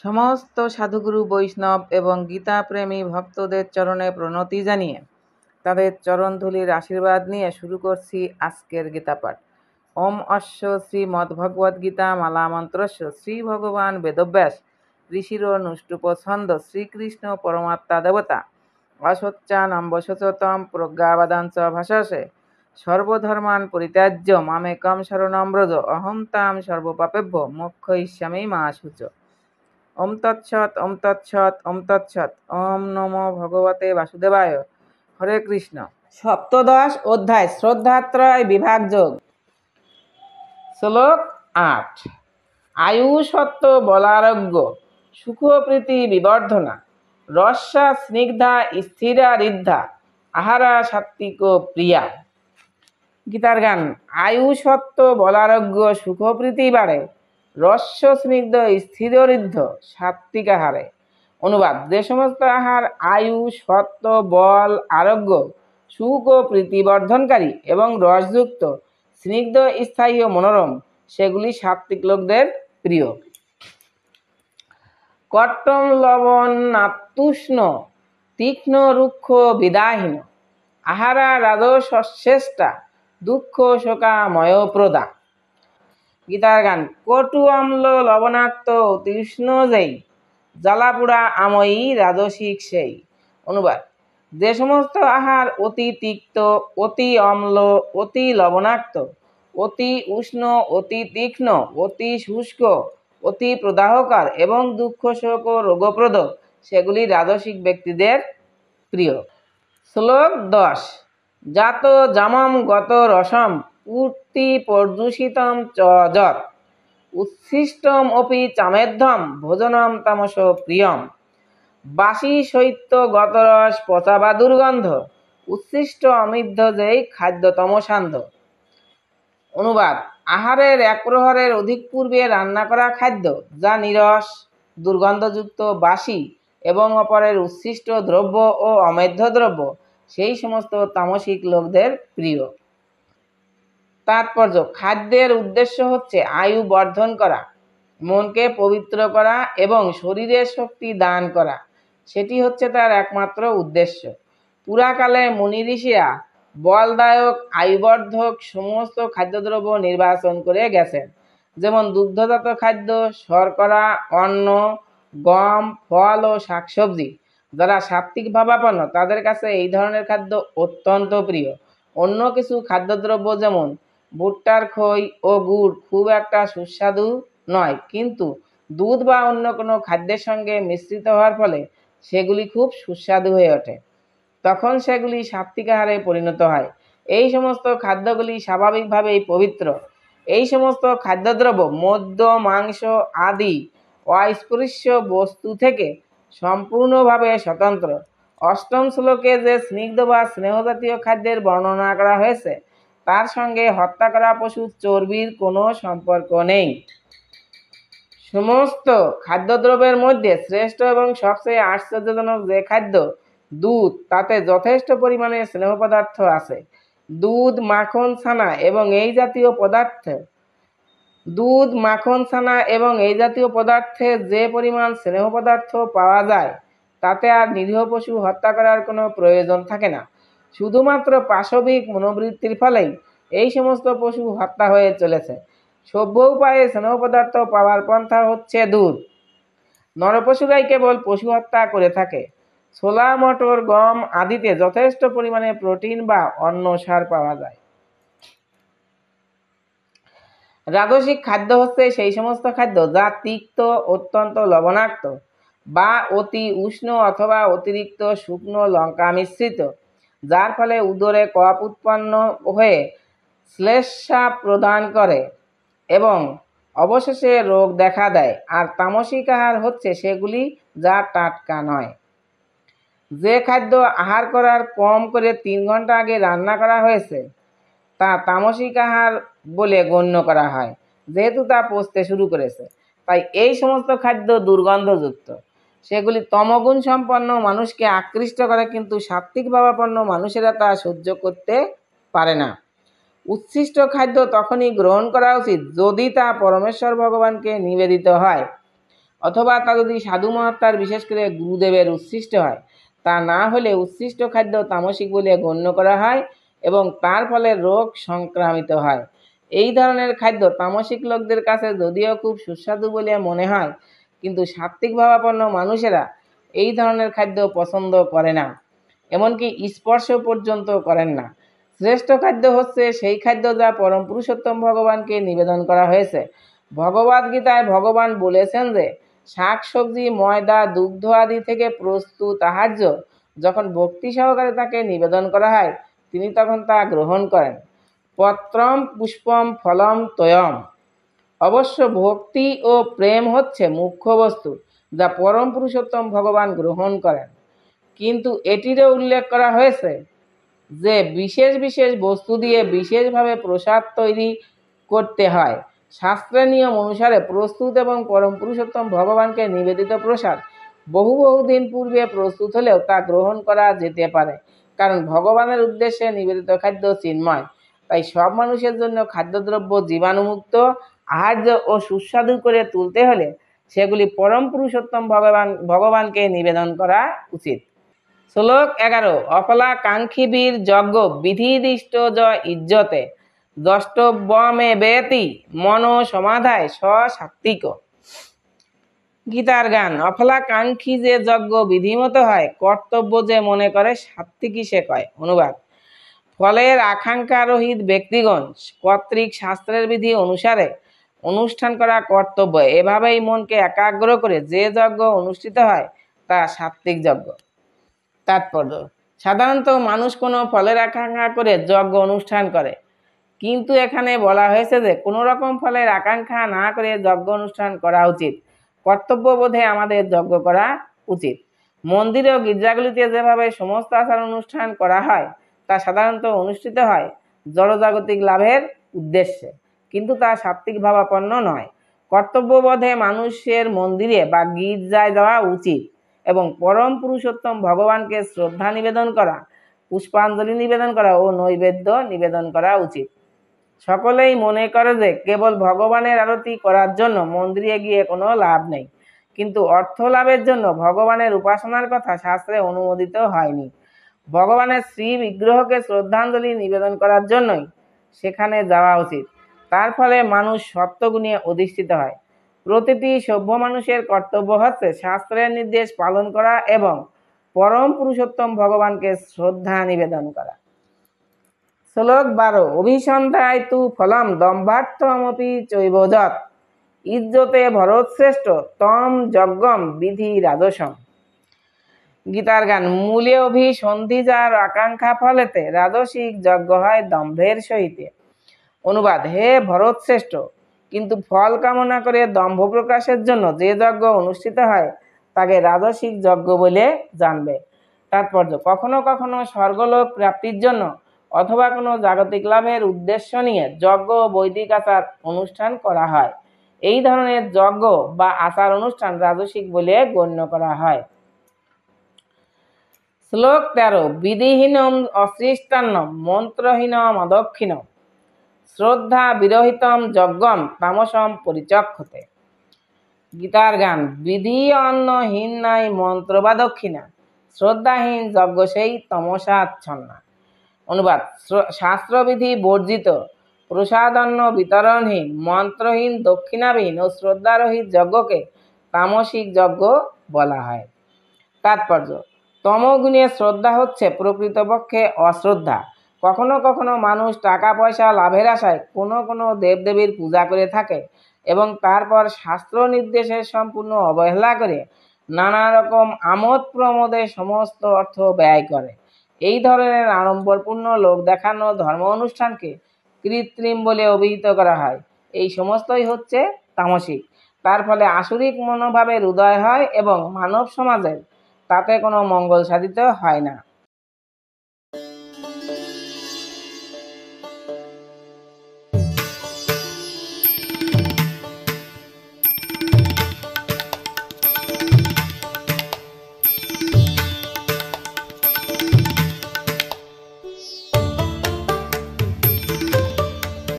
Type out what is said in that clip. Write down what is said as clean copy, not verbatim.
সমস্ত সাধুগুরু বৈষ্ণব এবং গীতাপ্রেমী ভক্তদের চরণে প্রণতি জানিয়ে তাদের চরণধুলির আশীর্বাদ নিয়ে শুরু করছি আজকের গীতাপাঠ। ওম অশ্ব শ্রীমদ্ভগবদ্গীতা মালা মন্ত্রস্য শ্রী ভগবান বেদব্যাস ঋষির নুষ্টুপ ছন্দ শ্রীকৃষ্ণ পরমাত্মা দেবতা অসচ্চানম্বশতম প্রজ্ঞাবাদাঞ্চ ভাষাসে সর্বধর্মান পরিত্যাজ্য মামেকম শরণং ব্রজ অহং তাং সর্বপাপেভ্য মোক্ষয়িষ্যামি মা শুচ। ওম তৎসৎ ওম তৎসৎ ওম তৎসৎ। ওম নমো ভগবতে বাসুদেবায়। হরে কৃষ্ণ। সপ্তদশ অধ্যায় শ্রদ্ধাত্রয় বিভাগ যোগ। শ্লোক ৮। আয়ুষত্ব বলারোগ্য সুখপ্রীতি বিবর্ধনা রস্যা স্নিগ্ধা স্থিরা ঋদ্ধা আহারা সাত্বিক প্রিয়া। গীতার গান। আয়ুষত্ব বলারোগ্য সুখপ্রীতি বাড়ে রস্য স্নিগ্ধ স্থির ঋদ্ধ সাত্বিক আহারে। অনুবাদ। যে সমস্ত আহার আয়ু সত্ত্ব বল আরোগ্য সুখ ও প্রীতি বর্ধনকারী এবং রসযুক্ত স্নিগ্ধ স্থায়ী ও মনোরম সেগুলি সাত্বিক লোকদের প্রিয়। কট্টম লবণ নাতুষ্ণ তীক্ষ্ণ রুক্ষ বিদাহীন আহারা রাজসশ্রেষ্ঠা দুঃখ শোকাময় প্রদা। গীতার গান। কটু অম্ল লবণাক্ত তৃষ্ণ যেই জ্বালাপুড়া আময়ী রাজসিক সেই। অনুবাদ। যে সমস্ত আহার অতি তিক্ত অতি অম্ল অতি লবণাক্ত অতি উষ্ণ অতি তীক্ষ্ণ অতি শুষ্ক অতি প্রদাহকার এবং দুঃখ শোক ও রোগপ্রদ সেগুলি রাজসিক ব্যক্তিদের প্রিয়। শ্লোক ১০। জাত জামম গত রসম পূর্তি পর্যুষিতম চ যৎ উচ্ছিষ্টম অপি চামেধ্যম ভোজনম তামস প্রিয়ম। বাসি শৈত্য গতরস পচা বা দুর্গন্ধ উচ্ছিষ্ট অমিদ্ধ যেই খাদ্য তমসান্ধ। অনুবাদ। আহারের এক প্রহরের অধিক পূর্বে রান্না করা খাদ্য যা নিরস দুর্গন্ধযুক্ত বাসি এবং অপরের উচ্ছিষ্ট দ্রব্য ও অমেধ্য দ্রব্য সেই সমস্ত তামসিক লোকদের প্রিয়। তাৎপর্য। খাদ্যের উদ্দেশ্য হচ্ছে আয়ু বর্ধন করা, মনকে পবিত্র করা এবং শরীরের শক্তি দান করা। সেটি হচ্ছে তার একমাত্র উদ্দেশ্য। পুরাকালে মুনি ঋষিরা বলদায়ক আয়ুবর্ধক সমস্ত খাদ্যদ্রব্য নির্বাচন করে গেছেন, যেমন দুগ্ধজাত খাদ্য, শর্করা, অন্ন, গম, ফল ও শাকসবজি। যারা সাত্ত্বিক ভাবাপন্ন তাদের কাছে এই ধরনের খাদ্য অত্যন্ত প্রিয়। অন্য কিছু খাদ্যদ্রব্য যেমন ভুট্টার খই ও গুড় খুব একটা সুস্বাদু নয়, কিন্তু দুধ বা অন্য কোনো খাদ্যের সঙ্গে মিশ্রিত হওয়ার ফলে সেগুলি খুব সুস্বাদু হয়ে ওঠে। তখন সেগুলি সাত্ত্বিক আহারে পরিণত হয়। এই সমস্ত খাদ্যগুলি স্বাভাবিকভাবেই পবিত্র। এই সমস্ত খাদ্যদ্রব্য মদ্য মাংস আদি অস্পৃশ্য বস্তু থেকে সম্পূর্ণভাবে স্বতন্ত্র। অষ্টম শ্লোকে যে স্নিগ্ধ বা স্নেহজাতীয় খাদ্যের বর্ণনা করা হয়েছে তার সঙ্গে হত্যা করা পশুর চর্বির কোনো সম্পর্ক নেই। সমস্ত খাদ্যদ্রব্যের মধ্যে শ্রেষ্ঠ এবং সবচেয়ে আশ্চর্যজনক যে খাদ্য দুধ, তাতে যথেষ্ট পরিমাণে স্নেহ পদার্থ আছে। দুধ মাখন ছানা এবং এই জাতীয় পদার্থে যে পরিমাণ স্নেহ পদার্থ পাওয়া যায় তাতে আর নিরীহ পশু হত্যা করার কোনো প্রয়োজন থাকে না। শুধুমাত্র পাশবিক মনোবৃত্তির ফলেই এই সমস্ত পশু হত্যা হয়ে চলেছে। সভ্য উপায়ে স্নেহ পদার্থ পাওয়ার পন্থা হচ্ছে দুধ। নরপশুরাই কেবল পশু হত্যা করে থাকে। ছোলা, মটর, গম আদিতে যথেষ্ট পরিমাণে প্রোটিন বা অন্য সার পাওয়া যায়। রাজসিক খাদ্য হচ্ছে সেই সমস্ত খাদ্য যা তিক্ত, অত্যন্ত লবণাক্ত বা অতি উষ্ণ অথবা অতিরিক্ত শুকনো লঙ্কা মিশ্রিত, যার ফলে উদরে কফ উৎপন্ন হয়ে শ্লেষ্মা প্রদান করে এবং অবশেষে রোগ দেখা দেয়। আর তামসিক আহার হচ্ছে সেগুলি যা টাটকা নয়। যে খাদ্য আহার করার কম করে ৩ ঘন্টা আগে রান্না করা হয়েছে তা তামসিক আহার বলে গণ্য করা হয়, যেহেতু তা পচতে শুরু করেছে। তাই এই সমস্ত খাদ্য দুর্গন্ধযুক্ত। সেগুলি তমগুণ সম্পন্ন মানুষকে আকৃষ্ট করে, কিন্তু সাত্ত্বিক ভাবাপন্ন মানুষেরা তা সহ্য করতে পারে না। উচ্ছিষ্ট খাদ্য তখনই গ্রহণ করা উচিত যদি তা পরমেশ্বর ভগবানকে নিবেদিত হয়। অথবা তা যদি সাধু মহাত্মার বিশেষ করে গুরুদেবের উচ্ছিষ্ট হয়, তা না হলে উচ্ছিষ্ট খাদ্য তামসিক বলে গণ্য করা হয় এবং তার ফলে রোগ সংক্রামিত হয়। এই ধরনের খাদ্য তামসিক লোকদের কাছে যদিও খুব সুস্বাদু বলে মনে হয়, কিন্তু সাত্ত্বিক ভাবাপন্ন মানুষেরা এই ধরনের খাদ্য পছন্দ করে না, এমনকি স্পর্শ পর্যন্ত করেন না। শ্রেষ্ঠ খাদ্য হচ্ছে সেই খাদ্য যা পরম পুরুষোত্তম ভগবানকে নিবেদন করা হয়েছে। ভগবদ গীতায় ভগবান বলেছেন যে শাক সবজি, ময়দা, দুগ্ধ আদি থেকে প্রস্তুত আহার্য যখন ভক্তি সহকারে তাকে নিবেদন করা হয়, তিনি তখন তা গ্রহণ করেন। পত্রম পুষ্পম ফলম তয়ম। অবশ্য ভক্তি ও প্রেম হচ্ছে মুখ্য বস্তু, যা পরম পুরুষোত্তম ভগবান গ্রহণ করেন। কিন্তু এটিরও উল্লেখ করা হয়েছে যে বিশেষ বিশেষ বস্তু দিয়ে বিশেষভাবে প্রসাদ তৈরি করতে হয়। শাস্ত্রের নিয়ম অনুসারে প্রস্তুত এবং পরম পুরুষোত্তম ভগবানকে নিবেদিত প্রসাদ বহু দিন পূর্বে প্রস্তুত হলেও তা গ্রহণ করা যেতে পারে, কারণ ভগবানের উদ্দেশ্যে নিবেদিত খাদ্য চিন্ময়। তাই সব মানুষের জন্য খাদ্যদ্রব্য জীবাণুমুক্ত, আহার্য ও সুস্বাদু করে তুলতে হলে সেগুলি পরম পুরুষোত্তম ভগবানকে নিবেদন করা উচিত। শ্লোক 11। অফলাকাঙ্ক্ষীবীর যজ্ঞ বিধিদিষ্ট য ইজ্জতে দ্রষ্টব্যমে বেতি মনো সমাধায় সাত্ত্বিক। গীতার গান। অফলাকাঙ্ক্ষী যে যজ্ঞ বিধিমতো হয়, কর্তব্য যে মনে করে, সাত্ত্বিকই সে কয়। অনুবাদ। ফলের আকাঙ্ক্ষা রহিত ব্যক্তিগণ কর্তৃক শাস্ত্রের বিধি অনুসারে অনুষ্ঠান করা কর্তব্য। এভাবেই মনকে একাগ্র করে যে যজ্ঞ অনুষ্ঠিত হয় তা সাত্ত্বিক যজ্ঞ। তাৎপর্য: সাধারণত মানুষ কোনো ফলের আকাঙ্ক্ষা করে যজ্ঞ অনুষ্ঠান করে, কিন্তু এখানে বলা হয়েছে যে কোনো রকম ফলের আকাঙ্ক্ষা না করে যজ্ঞ অনুষ্ঠান করা উচিত। কর্তব্যবোধে আমাদের যজ্ঞ করা উচিত। মন্দির ও গির্জাগুলিতে যেভাবে সমস্ত আচার অনুষ্ঠান করা হয় তা সাধারণত অনুষ্ঠিত হয় জড়জাগতিক লাভের উদ্দেশ্যে, কিন্তু তা সাত্ত্বিক ভাবাপন্ন নয়। কর্তব্যবোধে মানুষের মন্দিরে বা গির্জায় যাওয়া উচিত এবং পরম পুরুষোত্তম ভগবানকে শ্রদ্ধা নিবেদন করা, পুষ্পাঞ্জলি নিবেদন করা ও নৈবেদ্য নিবেদন করা উচিত। সকলেই মনে করে যে কেবল ভগবানের আরতি করার জন্য মন্দিরে গিয়ে কোনো লাভ নেই, কিন্তু অর্থ লাভের জন্য ভগবানের উপাসনার কথা শাস্ত্রে অনুমোদিত হয়নি। ভগবানের শ্রী বিগ্রহকে শ্রদ্ধাঞ্জলি নিবেদন করার জন্যই সেখানে যাওয়া উচিত। তার ফলে মানুষ সত্ত্বগুণে অধিষ্ঠিত হয়। প্রতিটি সভ্য মানুষের কর্তব্য হচ্ছে শাস্ত্রের নির্দেশ পালন করা এবং পরম পুরুষোত্তম ভগবানকে শ্রদ্ধা নিবেদন করা। শ্লোক 12। অভিসন্ধায় তু ফলম দম্ভার্থমপি চৈব যৎ ইজ্জতে ভরতশ্রেষ্ঠ তম যজ্ঞম বিধি রাজসম। গীতার গান। মূলে অভিসন্ধি যার আকাঙ্ক্ষা ফলেতে রাজসিক যজ্ঞ হয় দম্ভের সহিতে। অনুবাদ। হে ভরতশ্রেষ্ঠ, কিন্তু ফল কামনা করে দম্ভ প্রকাশের জন্য যে যজ্ঞ অনুষ্ঠিত হয় তাকে রাজসিক যজ্ঞ বলে জানবে। তাৎপর্য: কখনো কখনো স্বর্গলোক প্রাপ্তির জন্য অথবা কোনো জাগতিক লাভের উদ্দেশ্য নিয়ে যজ্ঞ ও বৈদিক আচার অনুষ্ঠান করা হয়। এই ধরনের যজ্ঞ বা আচার অনুষ্ঠান রাজসিক বলে গণ্য করা হয়। শ্লোক 13। বিধিহীনম অসৃষ্টান্নম মন্ত্রহীনম অদক্ষিণম শ্রদ্ধা বিরহিতম যজ্ঞম তামসম পরিচক্ষতে। গীতার গান। বিধি অন্নহীন নাই মন্ত্র বা দক্ষিণা, শ্রদ্ধাহীন যজ্ঞ সেই তমসাচ্ছন্না। অনুবাদ। শাস্ত্রবিধি বর্জিত, প্রসাদান্ন বিতরণহীন, মন্ত্রহীন, দক্ষিণাবিহীন ও শ্রদ্ধারহিত যজ্ঞকে তামসিক যজ্ঞ বলা হয়। তাৎপর্য: তমগুণে শ্রদ্ধা হচ্ছে প্রকৃতপক্ষে অশ্রদ্ধা। কখনো কখনো মানুষ টাকা পয়সা লাভের আশায় কোনো কোনো দেবদেবীর পূজা করে থাকে এবং তারপর শাস্ত্র নির্দেশের সম্পূর্ণ অবহেলা করে নানা রকম আমোদ প্রমোদে সমস্ত অর্থ ব্যয় করে। এই ধরনের আড়ম্বরপূর্ণ লোক দেখানো ধর্ম অনুষ্ঠানকে কৃত্রিম বলে অভিহিত করা হয়। এই সমস্তই হচ্ছে তামসিক। তার ফলে আসরিক মনোভাবের উদয় হয় এবং মানব সমাজের তাতে কোনো মঙ্গল সাধিত হয় না।